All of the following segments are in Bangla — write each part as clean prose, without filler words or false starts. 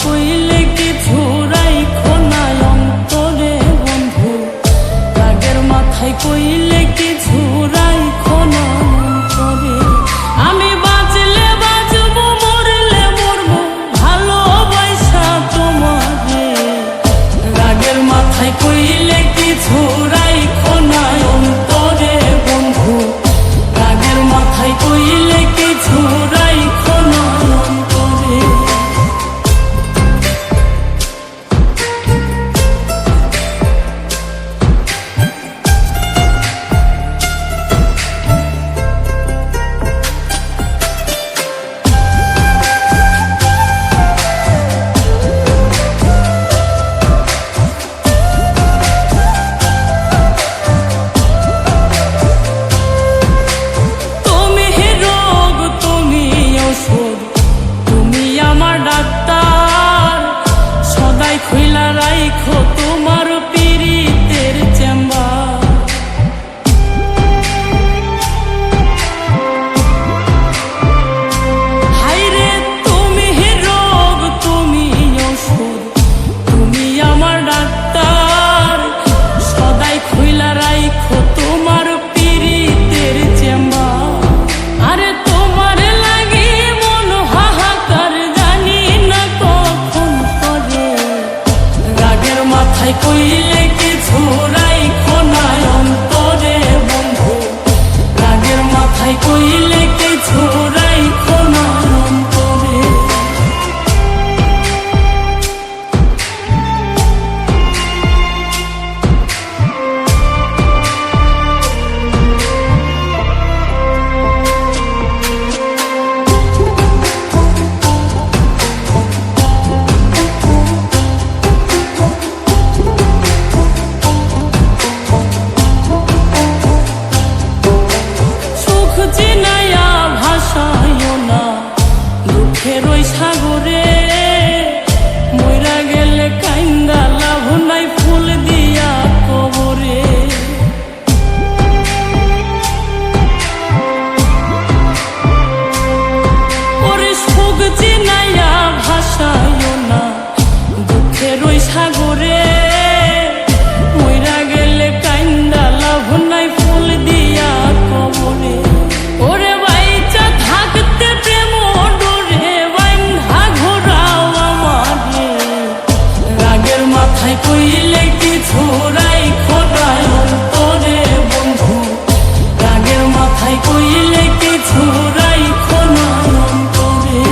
কইলে কিছু রাইখো না অন্তরে বন্ধু, রাগের মাথায় কইলে কিছু রাইখো না অন্তরে। আমি বাঁচলে বাঁচবো, মরলে মরবো, ভালোবাসা তোমারে। রাগের মাথায় কইলে কিছু রাইখো না অন্তরে বন্ধু, রাগের মাথায় কইলে কিছু রাইখো না অন্তরে। খুইলা রাইখো তোমার পীড়িতের চেম্বার। হাইরে তুমি রোগ, তুমি ওষুধ, তুমি আমার ডাক্তার। সদাই খুইলা রাইখো তোমার পীড়িতের চেম্বার। আরে তোমার লাগি মন হাহাকার, জানি না কখন করে। রাগের মাথায় কইলে কিছু রাইখো না অন্তরে বন্ধু, রাগের মাথায় কইলে কিছু রাইখো না অন্তরে। চিনাইয়া ভাসাইও না দুঃখের ওই সাগরে, মইরা গেলে কাইন্দা লাভ নাই ফুল দিয়া কবরে। ওরে সুখ চিনাইয়া ভাসাইও না দুঃখের ওই সাগরে, মইরা গেলে কাইন্দা লাভ নাই ফুল দিয়া কবরে। ওরে বাইচা থাকতে প্রেম ডোরে বান্ধা ঘোরাও আমারে। রাগের মাথায় কইলে কিছু রাইখো না অন্তরে বন্ধু, রাগের মাথায় কইলে কিছু রাইখো না অন্তরে।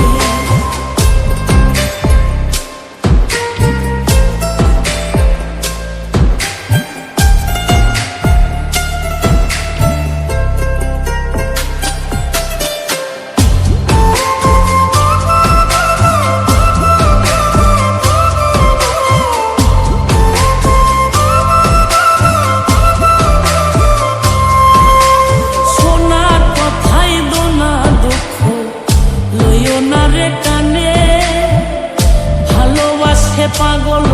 পাগল